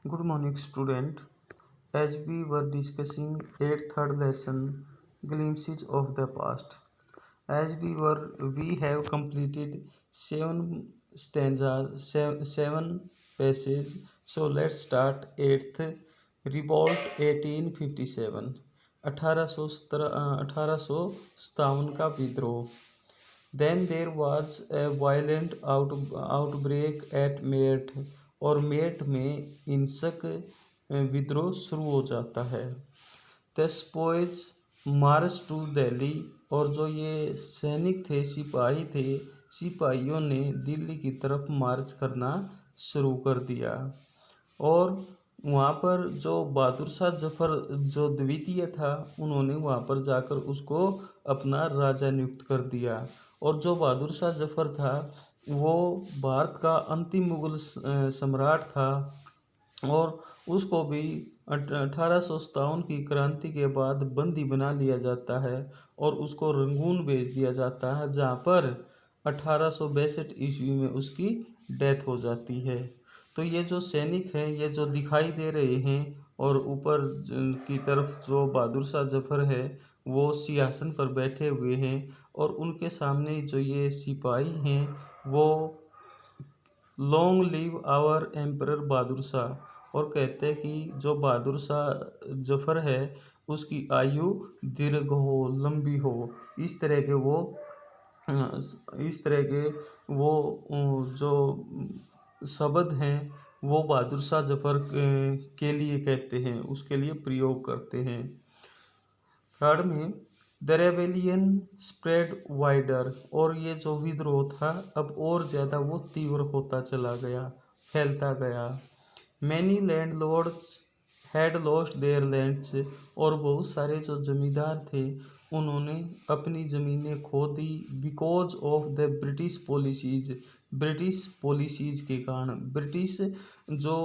Good morning, student. As we were discussing 8th third lesson, glimpses of the past. We have completed 7 stanzas, seven passages. So let's start 8th. Revolt 1857, 1857 का विद्रोह. Then there was a violent outbreak at Meerut, और मेरठ में हिंसक विद्रोह शुरू हो जाता है. The Sepoys March two Delhi, और जो ये सैनिक थे, सिपाही थे, सिपाहियों ने दिल्ली की तरफ मार्च करना शुरू कर दिया. और वहाँ पर जो बहादुर शाह जफर जो द्वितीय था, उन्होंने वहाँ पर जाकर उसको अपना राजा नियुक्त कर दिया. और जो बहादुर शाह जफर था वो भारत का अंतिम मुगल सम्राट था, और उसको भी 1857 की क्रांति के बाद बंदी बना लिया जाता है और उसको रंगून भेज दिया जाता है, जहाँ पर 1862 ईस्वी में उसकी डेथ हो जाती है. तो ये जो सैनिक हैं, ये जो दिखाई दे रहे हैं, और ऊपर की तरफ जो बहादुर शाह जफर है वो सिंहासन पर बैठे हुए हैं, और उनके सामने जो ये सिपाही हैं वो long live our emperor Bahadur Shah, और कहते हैं कि जो बहादुर शाह जफर है उसकी आयु दीर्घ हो, लंबी हो. इस तरह के वो जो शब्द हैं वो बहादुर शाह जफर के लिए कहते हैं, उसके लिए प्रयोग करते हैं. थर्ड में द रेबेलियन स्प्रेड वाइडर, और ये जो विद्रोह था अब और ज़्यादा वो तीव्र होता चला गया, फैलता गया. Many landlords had lost their lands, और बहुत सारे जो जमींदार थे उन्होंने अपनी ज़मीनें खो दी. Because of the British policies के कारण, ब्रिटिश जो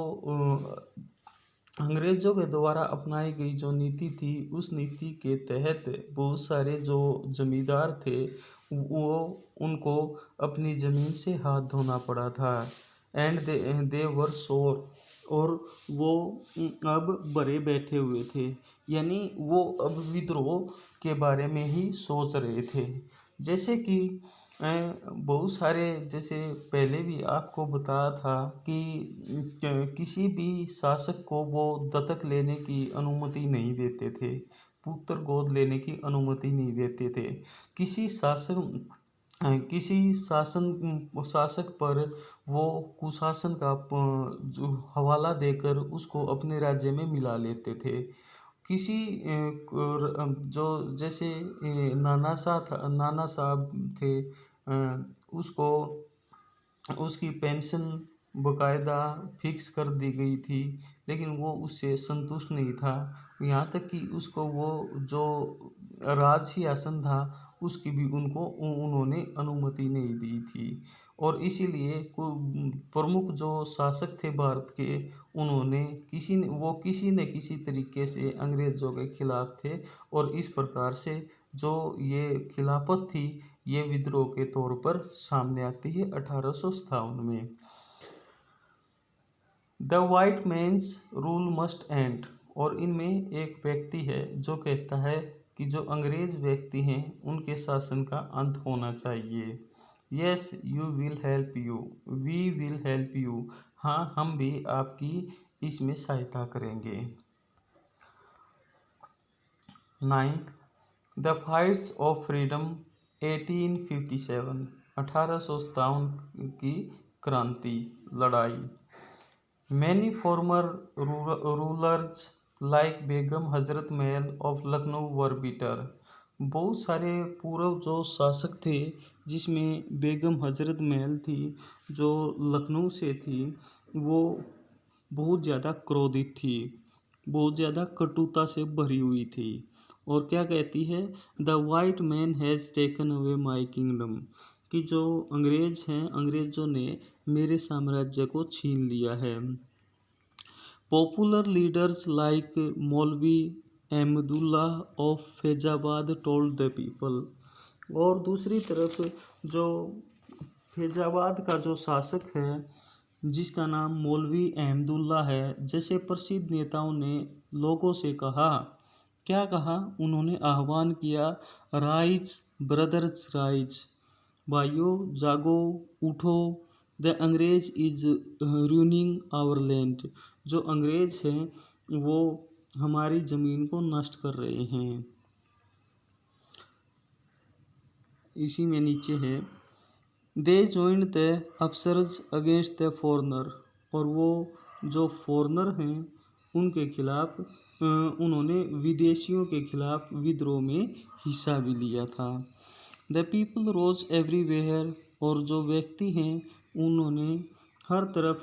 अंग्रेज़ों के द्वारा अपनाई गई जो नीति थी, उस नीति के तहत बहुत सारे जो जमींदार थे वो उनको अपनी ज़मीन से हाथ धोना पड़ा था. एंड दे वर सोर, और वो अब बड़े बैठे हुए थे, यानी वो अब विद्रोह के बारे में ही सोच रहे थे. जैसे कि बहुत सारे, जैसे पहले भी आपको बताया था कि किसी भी शासक को वो दत्तक लेने की अनुमति नहीं देते थे, पुत्र गोद लेने की अनुमति नहीं देते थे. किसी शासक पर वो कुशासन का जो हवाला देकर उसको अपने राज्य में मिला लेते थे. किसी जो जैसे नाना साहब थे, उसको उसकी पेंशन बकायदा फिक्स कर दी गई थी, लेकिन वो उससे संतुष्ट नहीं था. यहाँ तक कि उसको वो जो राज सिंहासन था उसकी भी उन्होंने अनुमति नहीं दी थी. और इसीलिए प्रमुख जो शासक थे भारत के, उन्होंने किसी न किसी तरीके से अंग्रेज़ों के खिलाफ थे, और इस प्रकार से जो ये खिलाफत थी ये विद्रोह के तौर पर सामने आती है 1857 में. The white man's rule must end, और इनमें एक व्यक्ति है जो कहता है कि जो अंग्रेज व्यक्ति हैं उनके शासन का अंत होना चाहिए. Yes you will help you, we will help you, हाँ हम भी आपकी इसमें सहायता करेंगे. 9th the fights of freedom 1857, 1857 की क्रांति लड़ाई. Many former rulers like Begum Hazrat Mahal of Lucknow were bitter. बहुत सारे पूर्व जो शासक थे, जिसमें बेगम हजरत महल थी जो लखनऊ से थी, वो बहुत ज़्यादा क्रोधित थी, बहुत ज़्यादा कटुता से भरी हुई थी. और क्या कहती है, the white man has taken away my kingdom, कि जो अंग्रेज हैं, अंग्रेज़ों ने मेरे साम्राज्य को छीन लिया है. पॉपुलर लीडर्स लाइक मौलवी Ahmadullah of Faizabad told the people, और दूसरी तरफ जो फैजाबाद का जो शासक है जिसका नाम मौलवी अहमदुल्ला है, जैसे प्रसिद्ध नेताओं ने लोगों से कहा। क्या कहा? उन्होंने आह्वान किया, राइज ब्रदर्स राइज, भाइयों जागो, उठो, द अंग्रेज इज रूइनिंग आवर लैंड, जो अंग्रेज हैं वो हमारी ज़मीन को नष्ट कर रहे हैं। इसी में नीचे है, दे जॉइंड द अफसर्स अगेंस्ट द फॉरनर, और वो जो फॉरनर हैं उनके खिलाफ उन्होंने विदेशियों के खिलाफ विद्रोह में हिस्सा भी लिया था। द पीपल रोज एवरीवेयर, और जो व्यक्ति हैं उन्होंने हर तरफ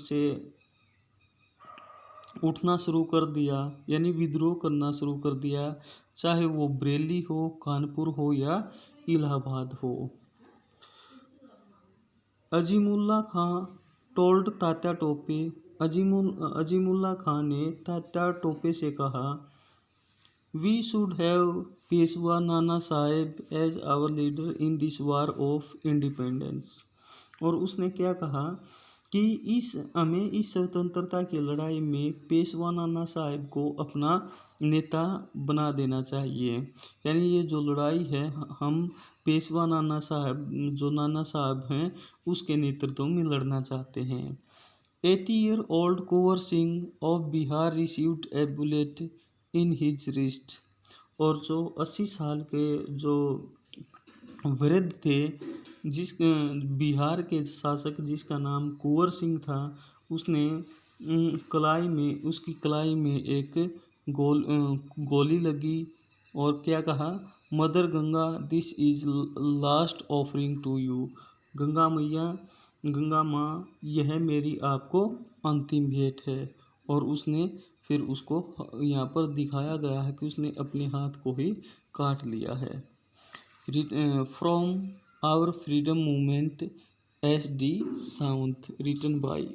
से उठना शुरू कर दिया, यानी विद्रोह करना शुरू कर दिया, चाहे वो बरेली हो, कानपुर हो या इलाहाबाद हो। अजीमुल्ला खां टोल्ड तात्या टोपे, अजीमुल्ला खां ने तात्या टोपे से कहा, we should have Peshwa Nana Sahib as our leader in this war of independence. और उसने क्या कहा कि हमें इस स्वतंत्रता की लड़ाई में पेशवा नाना साहेब को अपना नेता बना देना चाहिए। यानी ये जो लड़ाई है हम पेशवा नाना साहब, जो नाना साहब हैं उसके नेतृत्व में लड़ना चाहते हैं। 80-year-old Kunwar Singh of Bihar received A bullet in his wrist, और जो 80 साल के जो वृद्ध थे, जिस बिहार के शासक जिसका नाम कुंवर सिंह था, उसने उसकी कलाई में एक गोली लगी और क्या कहा, mother Ganga this is last offering to you, Ganga मैया, गंगा माँ, यह मेरी आपको अंतिम भेंट है। और उसने फिर उसको यहाँ पर दिखाया गया है कि उसने अपने हाथ को ही काट लिया है। From our freedom movement, SD साउंथ, रिटन बाई